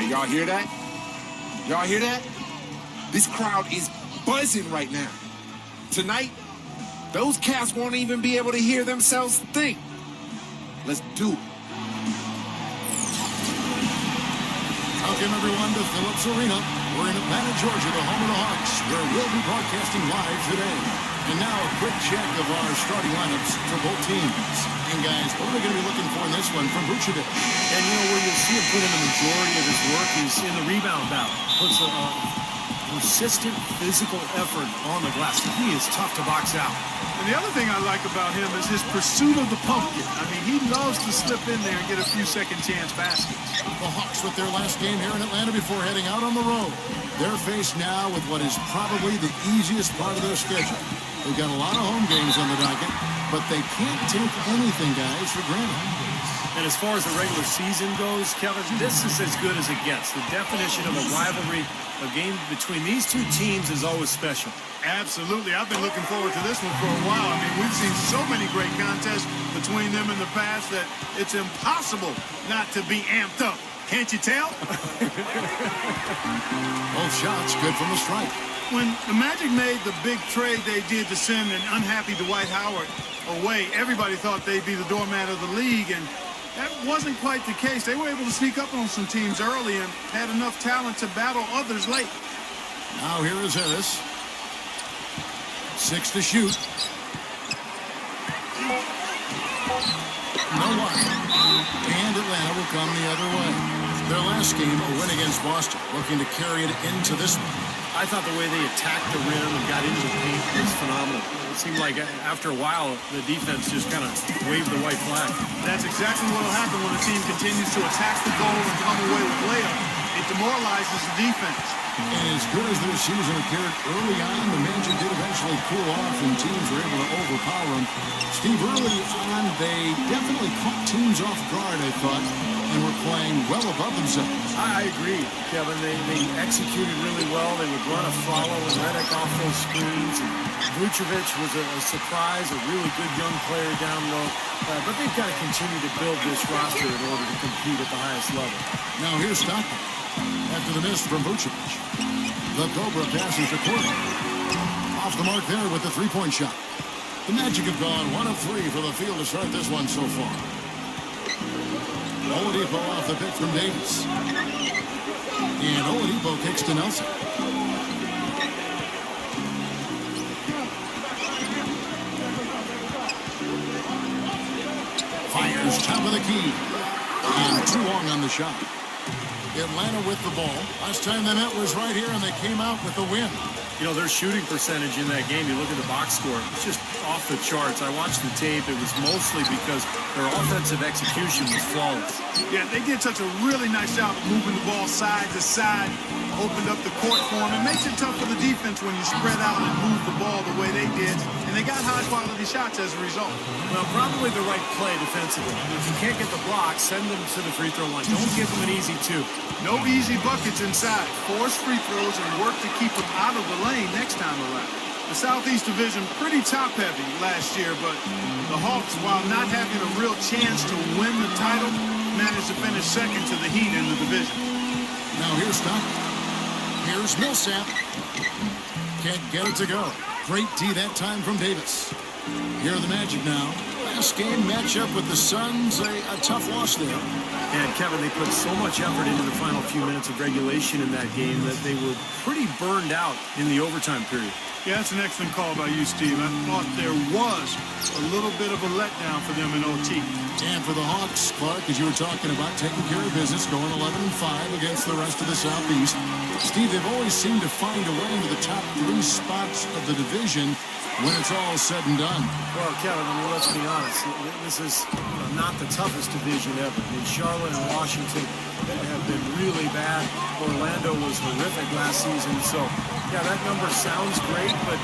Y'all hear that? Y'all hear that? This crowd is buzzing right now. Tonight, those cats won't even be able to hear themselves think. Let's do it. Welcome everyone to Phillips Arena. We're in Atlanta, Georgia, the home of the Hawks, where we'll be broadcasting live today. And now a quick check of our starting lineups for both teams. And guys, what are we going to be looking for in this one from Vucevic? And you know where you'll see him put in the majority of his work is in the rebound battle. Puts a persistent physical effort on the glass. He is tough to box out. And the other thing I like about him is his pursuit of the pumpkin. I mean, he loves to slip in there and get a few second chance baskets. The Hawks with their last game here in Atlanta before heading out on the road. They're faced now with what is probably the easiest part of their schedule. They've got a lot of home games on the docket, but they can't take anything, guys, for granted. And as far as the regular season goes, Kevin, this is as good as it gets. The definition of a rivalry, a game between these two teams is always special. Absolutely. I've been looking forward to this one for a while. I mean, we've seen so many great contests between them in the past that it's impossible not to be amped up. Can't you tell? Both shots good from the strike. When the Magic made the big trade they did to send an unhappy Dwight Howard away, everybody thought they'd be the doormat of the league, and that wasn't quite the case. They were able to sneak up on some teams early and had enough talent to battle others late. Now here is Harris. 6 to shoot. No one. And Atlanta will come the other way. Their last game, a win against Boston, looking to carry it into this one. I thought the way they attacked the rim and got into the paint was phenomenal. It seemed like after a while, the defense just kind of waved the white flag. That's exactly what will happen when a team continues to attack the goal and come away with layup. It demoralizes the defense. And as good as their season appeared early on, the Magic did eventually cool off and teams were able to overpower them. Steve, early on, they definitely caught teams off guard, I thought, and were playing well above themselves. I agree, Kevin. They executed really well. They would run a follow and Redick off those screens. And Vucevic was a surprise, a really good young player down low. But they've got to continue to build this roster in order to compete at the highest level. Now here's Stockton. After the miss from Vucevic. The Cobra passes to Court. Off the mark there with the three-point shot. The Magic have gone 1 of 3 for the field to start this one so far. Oladipo off the pick from Davis. And Oladipo kicks to Nelson. Fires top of the key. And too long on the shot. Atlanta with the ball. Last time they met was right here, and they came out with the win. You know, their shooting percentage in that game, you look at the box score, it's just off the charts. I watched the tape. It was mostly because their offensive execution was flawless. Yeah, they did such a really nice job of moving the ball side to side, opened up the court for them. It makes it tough for the defense when you spread out and move the ball the way they did, and they got high-quality shots as a result. Well, probably the right play defensively. If you can't get the block, send them to the free throw line. Don't give them an easy 2. No easy buckets inside. Force free throws and work to keep them out of the lane next time around. The Southeast Division pretty top-heavy last year, but the Hawks, while not having a real chance to win the title, managed to finish second to the Heat in the division. Now here's Stockton. Here's Millsap. Can't get it to go. Great D that time from Davis. Here are the Magic now. Last game matchup with the Suns, a tough loss there. And Kevin, they put so much effort into the final few minutes of regulation in that game that they were pretty burned out in the overtime period. Yeah, that's an excellent call by you, Steve. I thought there was a little bit of a letdown for them in OT. And for the Hawks, Clark, as you were talking about, taking care of business, going 11-5 against the rest of the Southeast. Steve, they've always seemed to find a way into the top 3 spots of the division when it's all said and done. Well, Kevin, I mean, let's be honest. This is not the toughest division ever. I mean, Charlotte and Washington have been really bad. Orlando was horrific last season. So, yeah, that number sounds great, but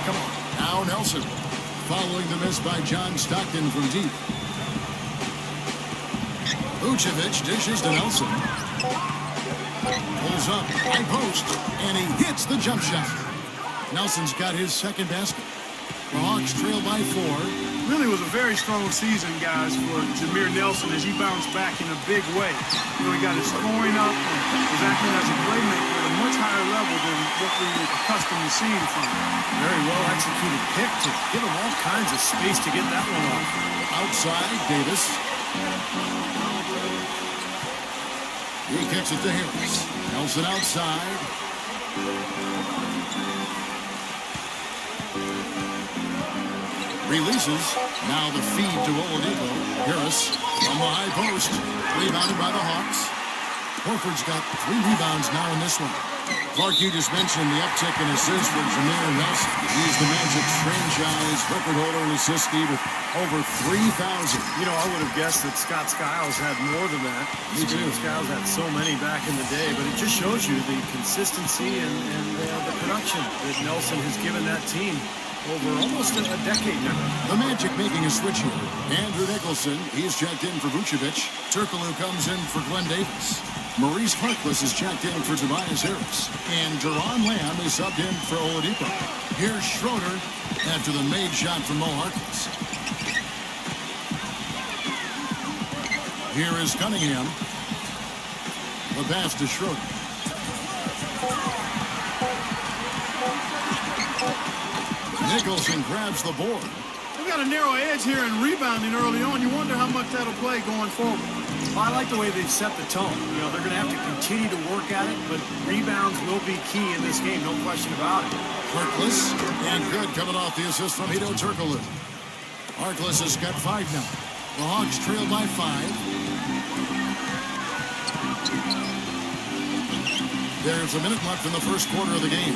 come on. Now Nelson, following the miss by John Stockton from deep. Vucevic dishes to Nelson. Pulls up, high post, and he hits the jump shot. Nelson's got his second basket. The Hawks trail by 4. Really was a very strong season, guys, for Jameer Nelson as he bounced back in a big way. You know, he got his scoring up and was acting as a playmaker at a much higher level than what we were accustomed to seeing from him. Very well executed pick to give him all kinds of space to get that one off. Outside, Davis. He kicks it to Harris. Nelson outside. Releases. Now the feed to Oladipo. Harris from the high post. Rebounded by the Hawks. Horford's got 3 rebounds now in this one. Clark, you just mentioned the uptick in assists for Jameer Nelson. He's the Magic's franchise record holder in assists with over 3,000. You know, I would have guessed that Scott Skiles had more than that. Me too. Skiles had so many back in the day, but it just shows you the consistency and the production that Nelson has given that team over almost a decade now. The Magic making a switch here. Andrew Nicholson, he's checked in for Vucevic. Turkoglu comes in for Glenn Davis. Maurice Harkless is checked in for Tobias Harris. And Deron Lamb is subbed in for Oladipo. Here's Schroeder after the made shot from Mo Harkless. Here is Cunningham. The pass to Schroeder. Nicholson grabs the board. They've got a narrow edge here in rebounding early on. You wonder how much that'll play going forward. Well, I like the way they've set the tone. You know, they're going to have to continue to work at it, but rebounds will be key in this game, no question about it. Harkless, and good coming off the assist from Hedo Turkoglu. Harkless has got 5 now. The Hawks trail by 5. There's a minute left in the first quarter of the game.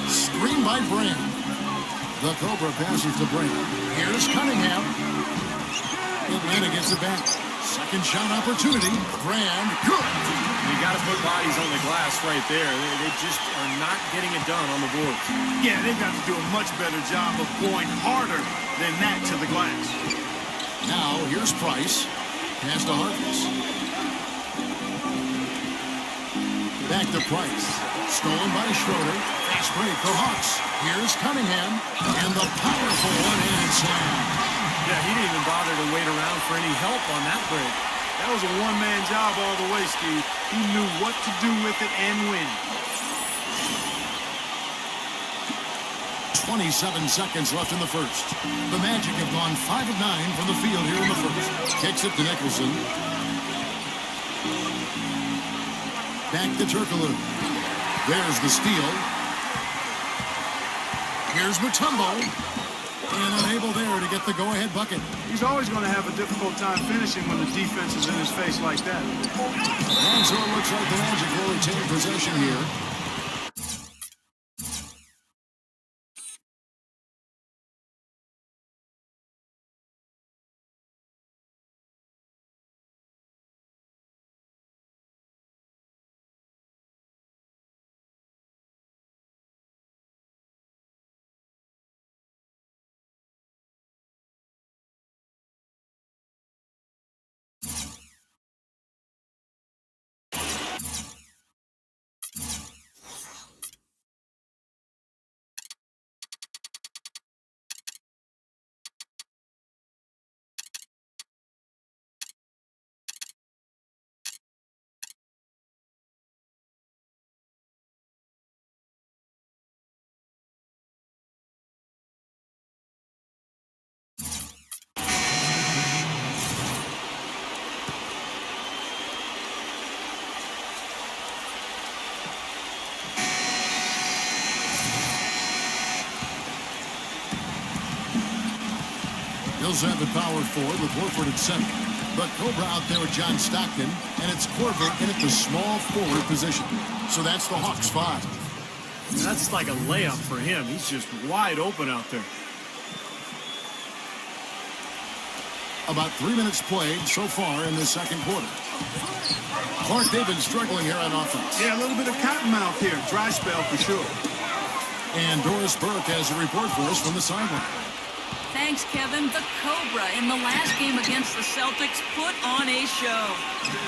Screen by Brand. The Cobra passes to Brand. Here's Cunningham. Atlanta gets it back. Second shot opportunity. Brand. Good. You got to put bodies on the glass right there. They just are not getting it done on the board. Yeah, they've got to do a much better job of going harder than that to the glass. Now, here's Price. Pass to Harkless. Back to Price. Stolen by Schroeder. Fast break for Hawks. Here's Cunningham. And the powerful one-handed slam. Yeah, he didn't even bother to wait around for any help on that break. That was a one-man job all the way, Steve. He knew what to do with it and when. 27 seconds left in the first. The Magic have gone 5 of 9 from the field here in the first. Kicks it to Nicholson. Back to Turkoglu. There's the steal. Here's Mutombo. And unable there to get the go-ahead bucket. He's always going to have a difficult time finishing when the defense is in his face like that. And so it looks like the Magic will retain possession here. Bills have the power forward with Horford at center. But Cobra out there with John Stockton, and it's Korver in at the small forward position. So that's the Hawks 5. That's like a layup for him. He's just wide open out there. About 3 minutes played so far in the second quarter. Clark, they've been struggling here on offense. Yeah, a little bit of cottonmouth here. Dry spell for sure. And Doris Burke has a report for us from the sideline. Thanks, Kevin. The Cobra in the last game against the Celtics put on a show.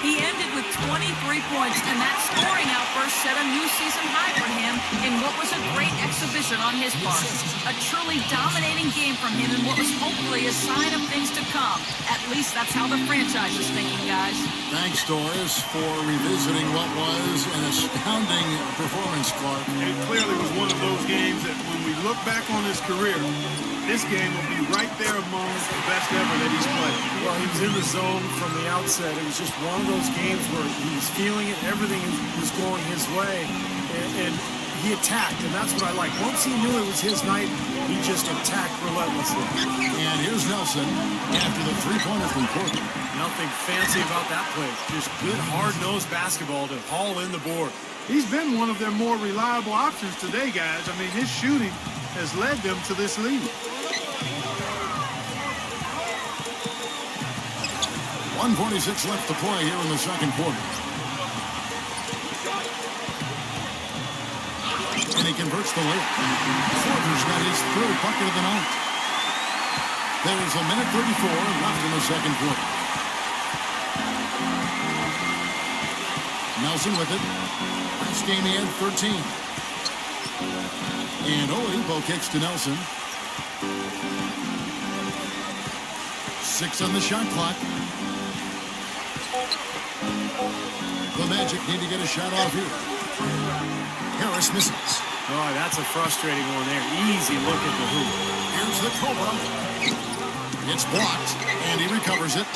He ended with 23 points, and that scoring outburst set a new season high for him in what was a great exhibition on his part. A truly dominating game from him in what was hopefully a sign of things to come. At least that's how the franchise is thinking, guys. Thanks, Doris, for revisiting what was an astounding performance, Clark. It clearly was one of those games that when we look back on his career, this game will be right there among the best ever that he's played. Well, he was in the zone from the outset. It was just one of those games where he was feeling it. Everything was going his way. And he attacked, and that's what I like. Once he knew it was his night, he just attacked relentlessly. And here's Nelson after the three-pointer from Corbin. Nothing fancy about that play. Just good, hard-nosed basketball to haul in the board. He's been one of their more reliable options today, guys. I mean, his shooting has led them to this lead. 1:46 left to play here in the second quarter. And he converts the layup. Korver's got his third bucket of the night. There's a minute 34 left in the second quarter. Nelson with it. Last game he had 13. And Oladipo kicks to Nelson. 6 on the shot clock. The Magic need to get a shot off here. Harris misses. Oh, that's a frustrating one there. Easy look at the hoop. Here's the Cobra. It's blocked, and he recovers it.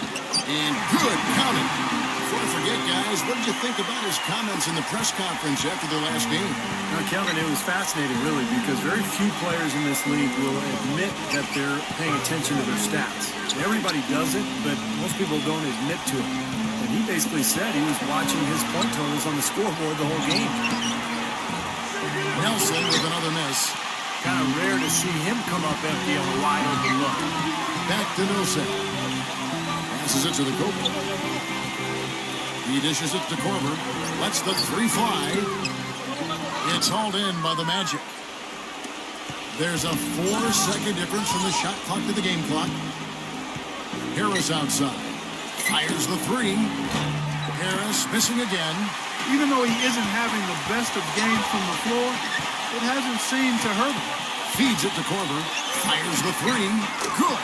And good counting. Before I forget, guys, what did you think about his comments in the press conference after the last game? Now, Kevin, it was fascinating, really, because very few players in this league will admit that they're paying attention to their stats. Everybody does it, but most people don't admit to it. And he basically said he was watching his point totals on the scoreboard the whole game. Nelson with another miss. Kind of rare to see him come up empty on a wide open look. Back to Nelson. Passes it to the Cobra. He dishes it to Korver. Lets the three fly. It's hauled in by the Magic. There's a 4-second difference from the shot clock to the game clock. Harris outside. Fires the three. Harris missing again. Even though he isn't having the best of games from the floor, it hasn't seemed to hurt him. Feeds it to Korver. Fires the three. Good.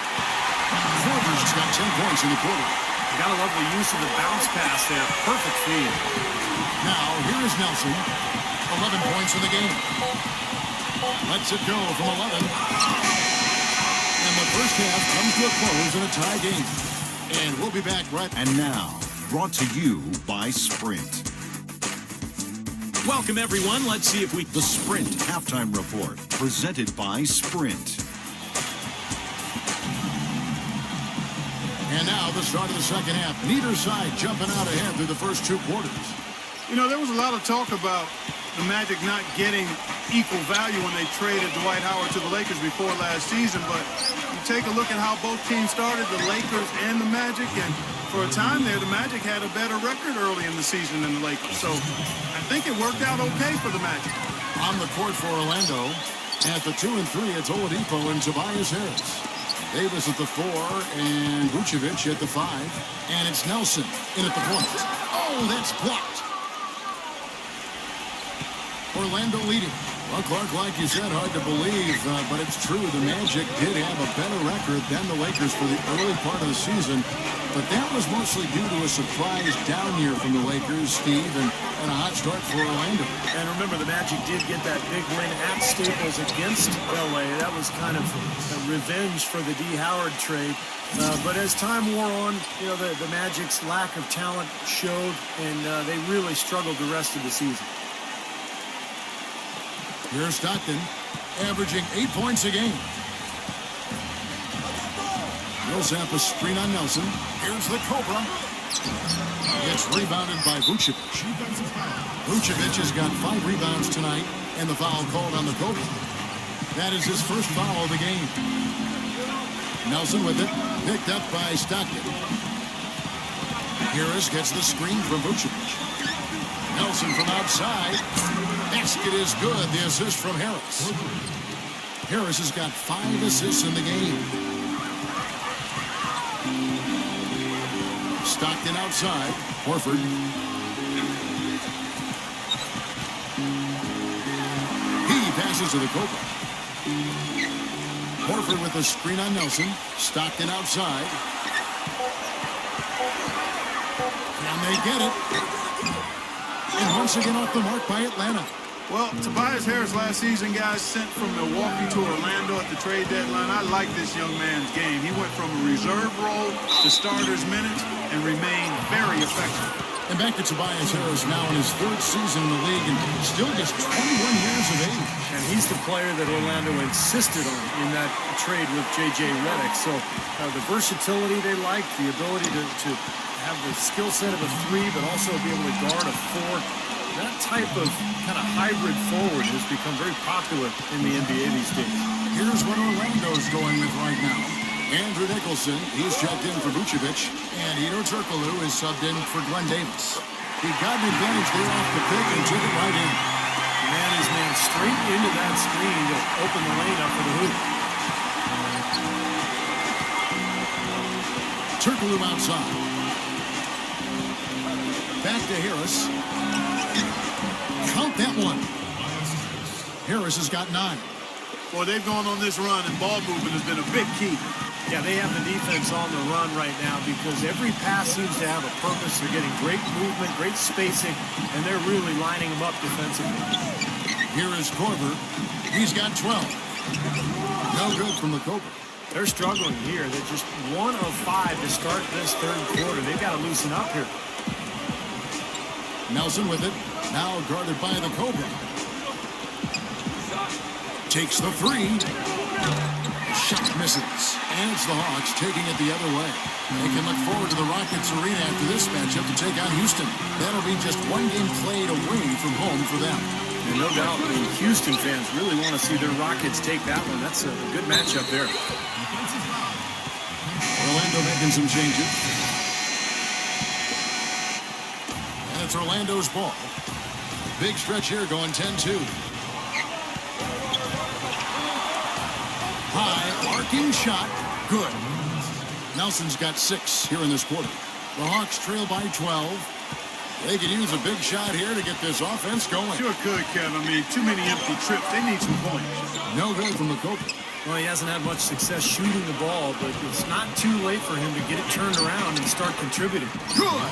Korver's got 10 points in the quarter. You gotta love the use of the bounce pass there. Perfect feed. Now, here is Nelson. 11 points in the game. Lets it go from 11. And the first half comes to a close in a tie game. And we'll be back right. And now, brought to you by Sprint. Welcome, everyone. Let's see if we... The Sprint Halftime Report, presented by Sprint. And now, the start of the second half. Neither side jumping out ahead through the first two quarters. You know, there was a lot of talk about the Magic not getting equal value when they traded Dwight Howard to the Lakers before last season, but you take a look at how both teams started, the Lakers and the Magic, and for a time there, the Magic had a better record early in the season than the Lakers. So I think it worked out okay for the Magic. On the court for Orlando, at the 2 and 3, it's Oladipo and Tobias Harris. Davis at the 4 and Vucevic at the 5. And it's Nelson in at the point. Oh, that's blocked. Orlando leading. Well, Clark, like you said, hard to believe, but it's true. The Magic did have a better record than the Lakers for the early part of the season, but that was mostly due to a surprise down year from the Lakers, Steve, and a hot start for Orlando. And remember, the Magic did get that big win at Staples against L.A. That was kind of a revenge for the D. Howard trade. But as time wore on, you know, the Magic's lack of talent showed, and they really struggled the rest of the season. Here's Stockton, averaging 8 points a game. Millsap a screen on Nelson. Here's the Cobra. It's rebounded by Vucevic. Vucevic has got 5 rebounds tonight, and the foul called on the Cobra. That is his first foul of the game. Nelson with it, picked up by Stockton. Harris gets the screen from Vucevic. Nelson from outside. Basket is good. The assist from Harris. Harris has got 5 assists in the game. Stockton outside. Horford. passes to the Cobra. Horford with a screen on Nelson. Stockton outside. Can they get it? And once again off the mark by Atlanta. Well, Tobias Harris last season, guys, sent from Milwaukee to Orlando at the trade deadline. I like this young man's game. He went from a reserve role to starter's minutes and remained very effective. And back to Tobias Harris now in his third season in the league and still just 21 years of age. And he's the player that Orlando insisted on in that trade with J.J. Redick. So the versatility they like, the ability to have the skill set of a three, but also be able to guard a four. That type of kind of hybrid forward has become very popular in the NBA these days. Here's what Orlando's going with right now. Andrew Nicholson, he's checked in for Vucevic, and Ito Turkoglu is subbed in for Glenn Davis. He got an advantage there off the pick and took it right in. Man is man straight into that screen to open the lane up for the hoop. Turkoglu outside. Back to Harris. Count that one. Harris has got 9. Boy, they've gone on this run, and ball movement has been a big key. Yeah, they have the defense on the run right now because every pass seems to have a purpose. They're getting great movement, great spacing, and they're really lining them up defensively. Here is Korver. He's got 12. No good from the Cobra. They're struggling here. They're just 1 of 5 to start this third quarter. They've got to loosen up here. Nelson with it. Now guarded by the Cobra. Takes the 3. Shot misses. And it's the Hawks taking it the other way. They can look forward to the Rockets arena after this matchup to take on Houston. That'll be just one game played away from home for them. And no doubt, I mean, Houston fans really want to see their Rockets take that one. That's a good matchup there. Orlando making some changes. And it's Orlando's ball. Big stretch here going 10-2. High, arcing shot. Good. Nelson's got 6 here in this quarter. The Hawks trail by 12. They could use a big shot here to get this offense going. Sure could, Kev. I mean, too many empty trips. They need some points. No good from the Cobra. Well, he hasn't had much success shooting the ball, but it's not too late for him to get it turned around and start contributing. Good.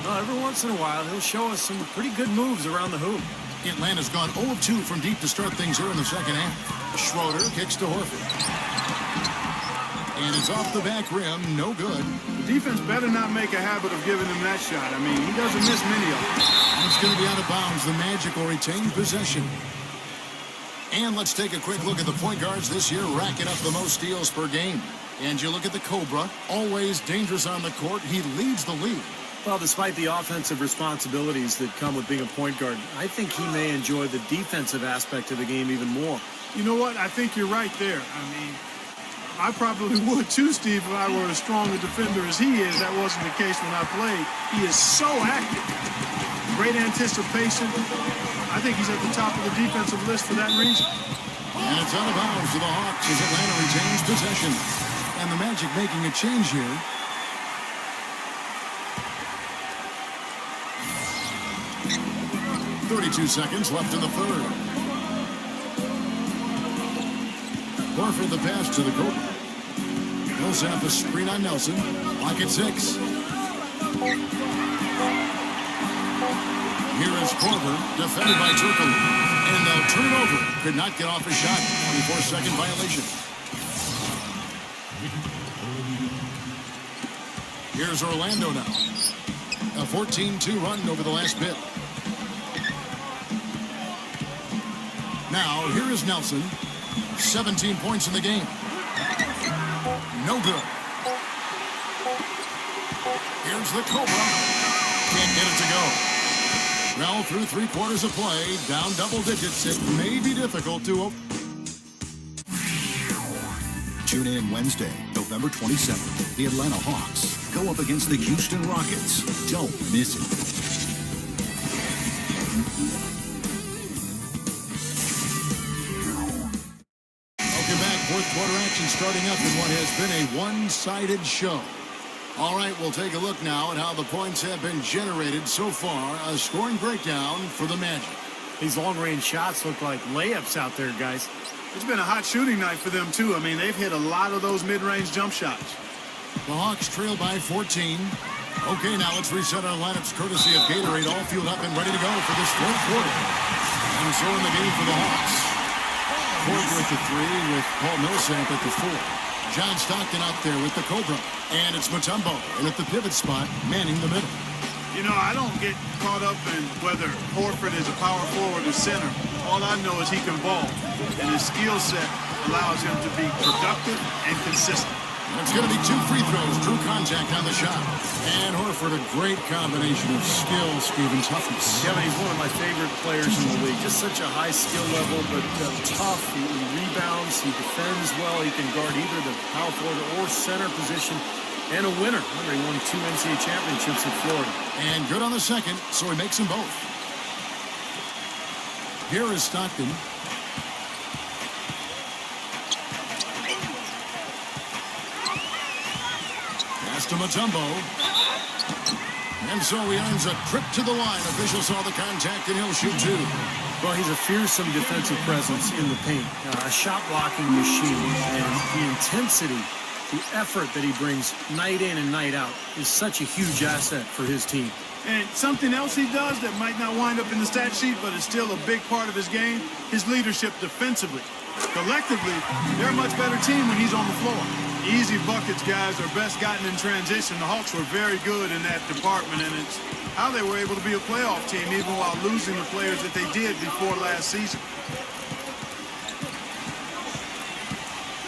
Well, every once in a while, he'll show us some pretty good moves around the hoop. Atlanta's gone 0 of 2 from deep to start things here in the second half. Schroeder kicks to Horford. And it's off the back rim. No good. The defense better not make a habit of giving him that shot. I mean, he doesn't miss many of them. It's going to be out of bounds. The Magic will retain possession. And let's take a quick look at the point guards this year, racking up the most steals per game. And you look at the Cobra, always dangerous on the court. He leads the league. Well, despite the offensive responsibilities that come with being a point guard, I think he may enjoy the defensive aspect of the game even more. You know what? I think you're right there. I mean, I probably would too, Steve, if I were as strong a defender as he is. That wasn't the case when I played. He is so active. Great anticipation. I think he's at the top of the defensive list for that reason. And it's out of bounds to the Hawks as Atlanta retains possession. And the Magic making a change here. .32 seconds left in the third. Horford the pass to the Cobra. He'll set up a screen on Nelson. Lock at 6. Here is Korver, defended by Turkoglu. And they'll turn it over. Could not get off a shot. 24-second violation. Here's Orlando now. A 14-2 run over the last bit. Now, here is Nelson. 17 points in the game. No good. Here's the Cobra. Can't get it to go. Well, through 3 quarters of play, down double digits, it may be difficult to... Tune in Wednesday, November 27th. The Atlanta Hawks go up against the Houston Rockets. Don't miss it. Fourth quarter action starting up in what has been a one-sided show. All right, we'll take a look now at how the points have been generated so far. A scoring breakdown for the Magic. these long-range shots look like layups out there, guys. It's been a hot shooting night for them, too. I mean, they've hit a lot of those mid-range jump shots. The Hawks trail by 14. Okay, now let's reset our lineups courtesy of Gatorade, all fueled up and ready to go for this fourth quarter. And so in the game for the Hawks. Korver at the 3 with Paul Millsap at the 4. John Stockton out there with the Cobra. And it's Mutombo, and at the pivot spot, manning the middle. You know, I don't get caught up in whether Horford is a power forward or center. All I know is he can ball, and his skill set allows him to be productive and consistent. And it's going to be 2 free throws, drew contact on the shot. And Horford, a great combination of skill, speed, and toughness. Yeah, but he's one of my favorite players in the league. Just such a high skill level, but tough. He rebounds, he defends well. He can guard either the power forward or center position. And a winner. Remember, he won 2 NCAA championships in Florida. And good on the second, so he makes them both. Here is Stockton. Pass to Mutombo. And so he earns a trip to the line. Official saw the contact, and he'll shoot 2. Well, he's a fearsome defensive presence in the paint. A shot-blocking machine. And the intensity, the effort that he brings night in and night out is such a huge asset for his team. And something else he does that might not wind up in the stat sheet, but is still a big part of his game, his leadership defensively. Collectively, they're a much better team when he's on the floor. Easy buckets, guys, are best gotten in transition. The Hawks were very good in that department, and it's how they were able to be a playoff team even while losing the players that they did before last season.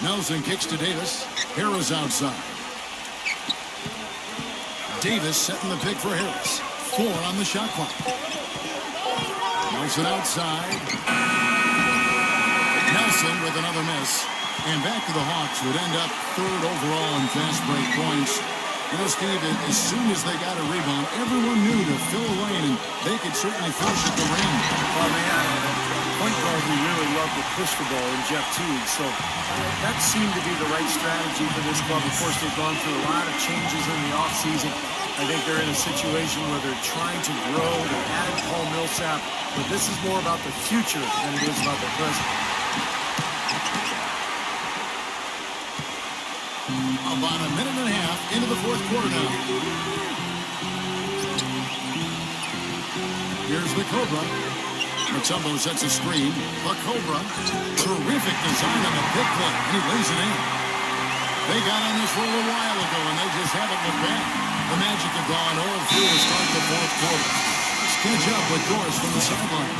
Nelson kicks to Davis. Harris outside. Davis setting the pick for Harris. 4 on the shot clock. Nelson outside. Nelson with another miss. And back to the Hawks, would end up 3rd overall in fast break points. You know, Steve, as soon as they got a rebound, everyone knew to fill a lane, and they could certainly finish at the ring. Well, they had a point guard who really loved to push the ball in Jeff Teague, so that seemed to be the right strategy for this club. Of course, they've gone through a lot of changes in the offseason. I think they're in a situation where they're trying to grow. They added Paul Millsap, but this is more about the future than it is about the present. About a minute and a half into the fourth quarter now. Here's the Cobra. Mutombo sets a screen. The Cobra. Terrific design on the pick play. He lays it in. They got on this roll a while ago, and they just haven't looked back. The Magic have gone 0-2 to start the fourth quarter. Let's catch up with Doris from the sideline.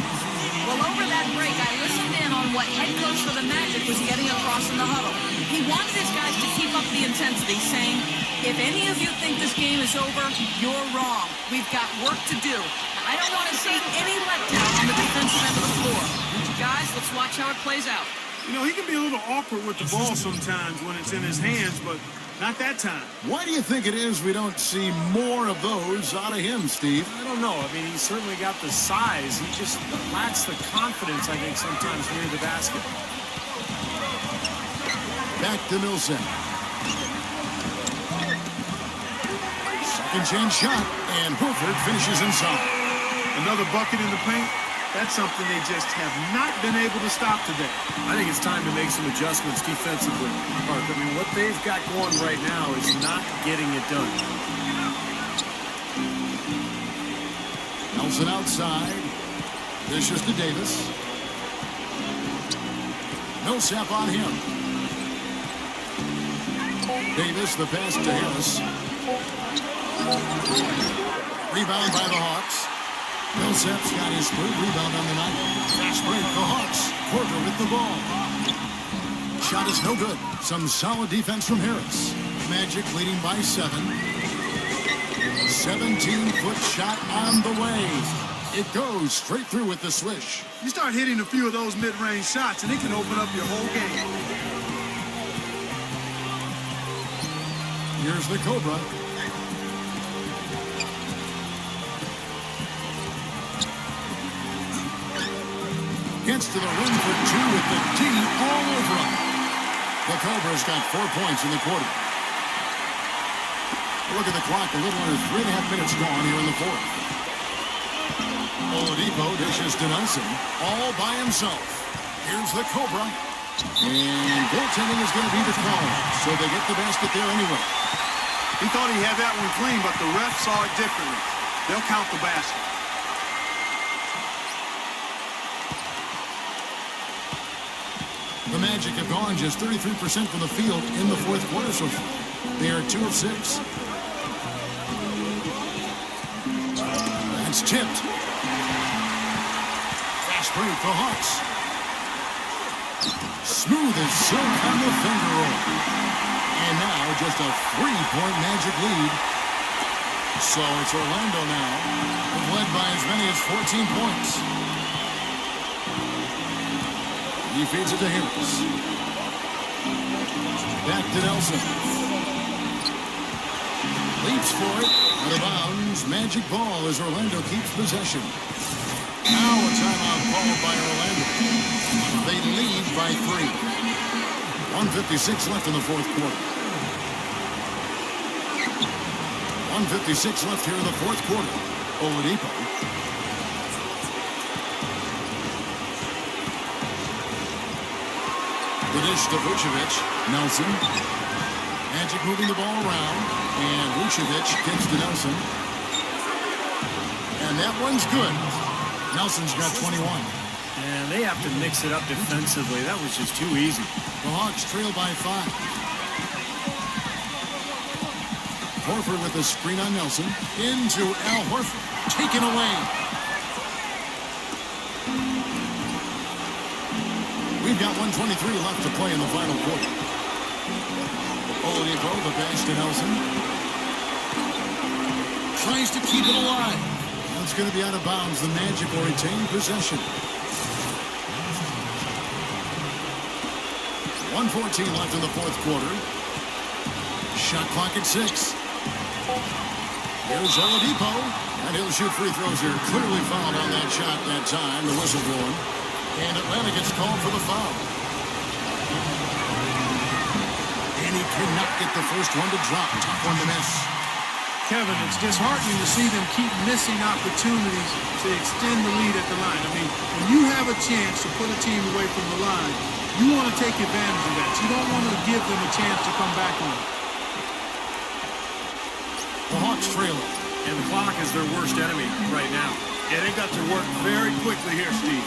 Well, over that break, I listened in on what head coach for the Magic was getting across in the huddle. He wanted his guys to keep up the intensity, saying, if any of you think this game is over, you're wrong. We've got work to do. I don't want to see any letdown on the defensive end of the floor. Guys, let's watch how it plays out. You know, he can be a little awkward with the ball sometimes when it's in his hands, but not that time. Why do you think it is we don't see more of those out of him, Steve? I don't know. I mean, he's certainly got the size. He just lacks the confidence, I think, sometimes near the basket. Back to Millsap. Second chance shot, and Horford finishes inside. Another bucket in the paint. That's something they just have not been able to stop today. I think it's time to make some adjustments defensively. Mark, I mean, what they've got going right now is not getting it done. Nelson outside. Dishes to Davis. Millsap on him. Davis, the pass to Harris. Rebound by the Hawks. Millsap's got his 3rd rebound on the night. Fast break, the Hawks. Korver with the ball. Shot is no good. Some solid defense from Harris. Magic leading by 7. 17-foot shot on the way. It goes straight through with the swish. You start hitting a few of those mid-range shots, and it can open up your whole game. Here's the Cobra. Gets to the rim for 2 with the D all over him. The Cobra's got 4 points in the quarter. Look at the clock, a little under 3.5 minutes gone here in the fourth. Oladipo dishes to Nelson, all by himself. Here's the Cobra. And goaltending is going to be the call, so they get the basket there anyway. He thought he had that one clean, but the ref saw it differently. They'll count the basket. The Magic have gone just 33% from the field in the fourth quarter so far. They are 2 of 6. That's tipped. Fast break for Hawks. Smooth as silk on the finger roll. And now just a 3-point Magic lead. So it's Orlando now. They've led by as many as 14 points. He feeds it to Harris. Back to Nelson. Leaps for it. Out of bounds. Magic ball as Orlando keeps possession. Now a timeout called by Orlando. They lead by 3. 1:56 left in the fourth quarter. 1:56 left here in the fourth quarter. Oladipo. The dish to Vucevic. Nelson. Magic moving the ball around. And Vucevic gets to Nelson. And that one's good. Nelson's got 21. And they have to mix it up defensively. That was just too easy. The Hawks trail by 5. Horford with the screen on Nelson. Into Al Horford. Taken away. We've got 1:23 left to play in the final quarter. Oladipo, the pass to Nelson. Tries to keep it alive. It's going to be out of bounds. The Magic will retain possession. 1:14 left in the fourth quarter. Shot clock at 6. Here's Oladipo, and he'll shoot free throws here. Clearly fouled on that shot that time. The whistle blowing. And Atlanta gets called for the foul. And he cannot get the first one to drop. Tough one to miss. Kevin, it's disheartening to see them keep missing opportunities to extend the lead at the line. I mean, when you have a chance to put a team away from the line, you want to take advantage of that. You don't want to give them a chance to come back on. The Hawks trail it. And the clock is their worst enemy right now. Yeah, they got to work very quickly here, Steve.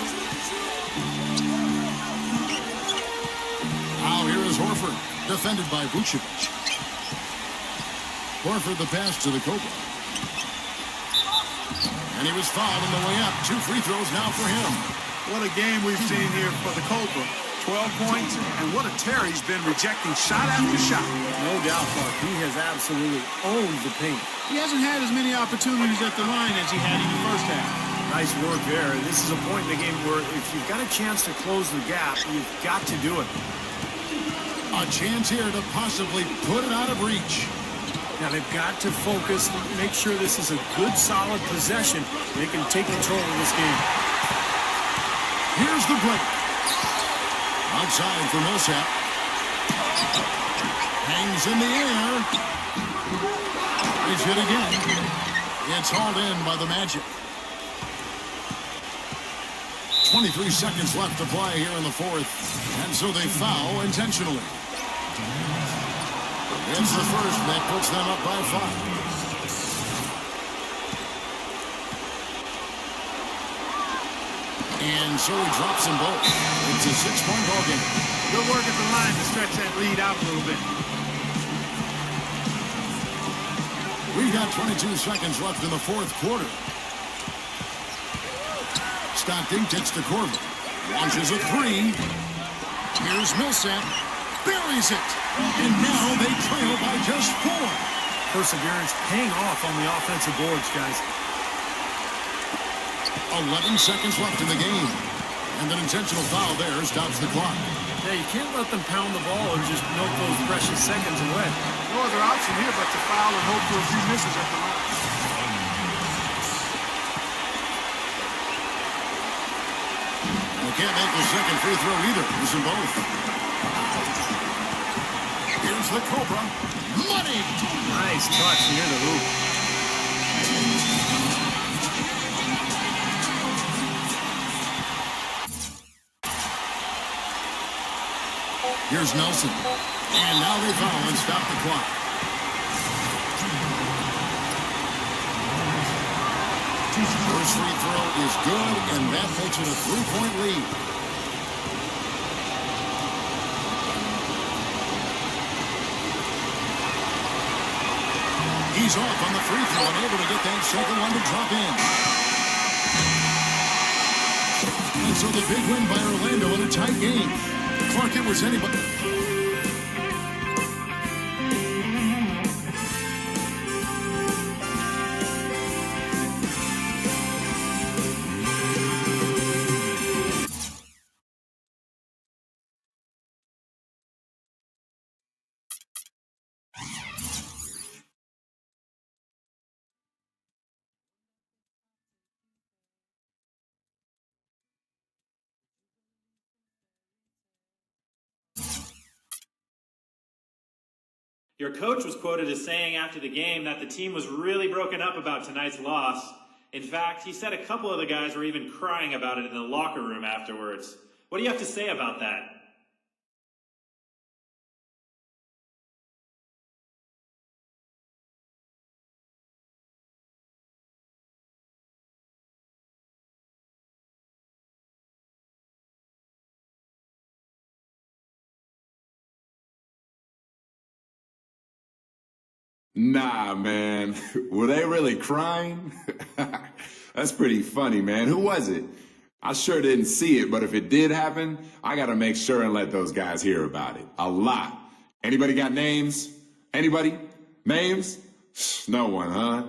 Now here is Horford, defended by Vucevic. Horford the pass to the Cobra. And he was fouled on the way up. 2 free throws now for him. What a game we've seen here for the Cobra. 12 points, and what a tear he's been rejecting shot after shot. No doubt, Clark. He has absolutely owned the paint. He hasn't had as many opportunities at the line as he had in the first half. Nice work there. This is a point in the game where if you've got a chance to close the gap, you've got to do it. A chance here to possibly put it out of reach. Now they've got to focus, make sure this is a good, solid possession. They can take control of this game. Here's the break. Outside for Millsap. Hangs in the air. He's hit again. It's hauled in by the Magic. 23 seconds left to play here in the fourth. And so they foul intentionally. It's the first that puts them up by 5. And so he drops them both. It's a 6-point ball game. Good work at the line to stretch that lead out a little bit. We've got 22 seconds left in the fourth quarter. Stockton takes to Corbin. Launches a 3. Here's Millsap. Buries it. And now they trail by just 4. Perseverance paying off on the offensive boards, guys. 11 seconds left in the game. And an intentional foul there stops the clock. Yeah, you can't let them pound the ball and just milk those precious seconds away. No other option here but to foul and hope for a few misses at the line. They can't make the second free throw either. Missing both. Here's the Cobra. Money! Nice touch near the hoop. Here's Nelson. And now they foul and stop the clock. First free throw is good, and that makes it a 3-point lead. He's off on the free throw and able to get that second one to drop in. And so the big win by Orlando in a tight game. Clark, it was anybody. Your coach was quoted as saying after the game that the team was really broken up about tonight's loss. In fact, he said a couple of the guys were even crying about it in the locker room afterwards. What do you have to say about that? Nah, man. Were they really crying? That's pretty funny, man. Who was it? I sure didn't see it, but if it did happen, I gotta make sure and let those guys hear about it. A lot. Anybody got names? Anybody? Names? No one, huh?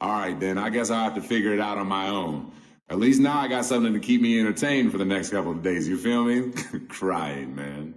All right, then. I guess I'll have to figure it out on my own. At least now I got something to keep me entertained for the next couple of days. You feel me? Crying, man.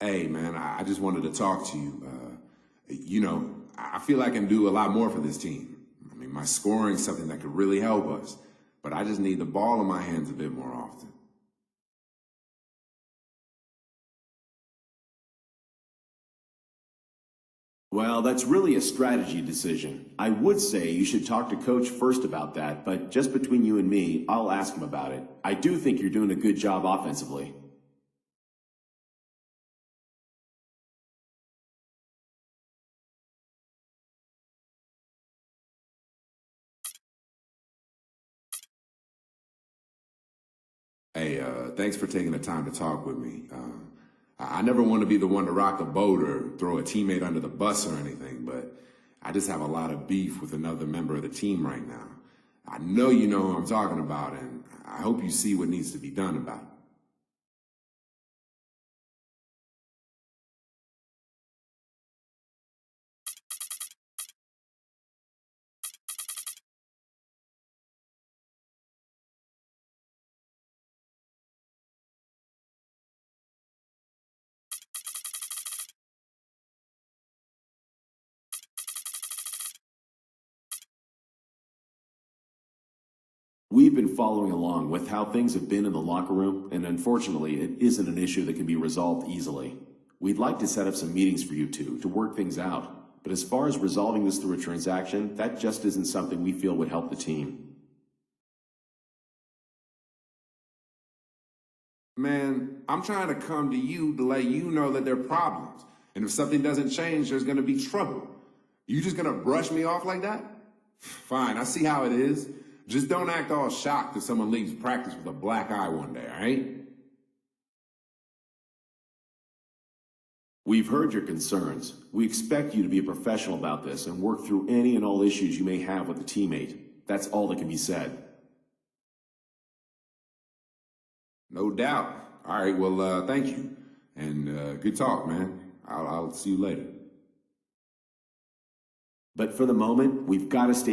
Hey, man, I just wanted to talk to you. I feel I can do a lot more for this team. I mean, my scoring's something that could really help us, but I just need the ball in my hands a bit more often. Well, that's really a strategy decision. I would say you should talk to Coach first about that, but just between you and me, I'll ask him about it. I do think you're doing a good job offensively. Hey, thanks for taking the time to talk with me. I never want to be the one to rock the boat or throw a teammate under the bus or anything, but I just have a lot of beef with another member of the team right now. I know you know who I'm talking about, and I hope you see what needs to be done about it. We've been following along with how things have been in the locker room, and unfortunately, it isn't an issue that can be resolved easily. We'd like to set up some meetings for you two to work things out, but as far as resolving this through a transaction, that just isn't something we feel would help the team. Man, I'm trying to come to you to let you know that there are problems. And if something doesn't change, there's going to be trouble. You just going to brush me off like that? Fine, I see how it is. Just don't act all shocked if someone leaves practice with a black eye one day, all right? We've heard your concerns. We expect you to be a professional about this and work through any and all issues you may have with a teammate. That's all that can be said. No doubt. All right, well, thank you. And good talk, man. I'll see you later. But for the moment, we've got to stay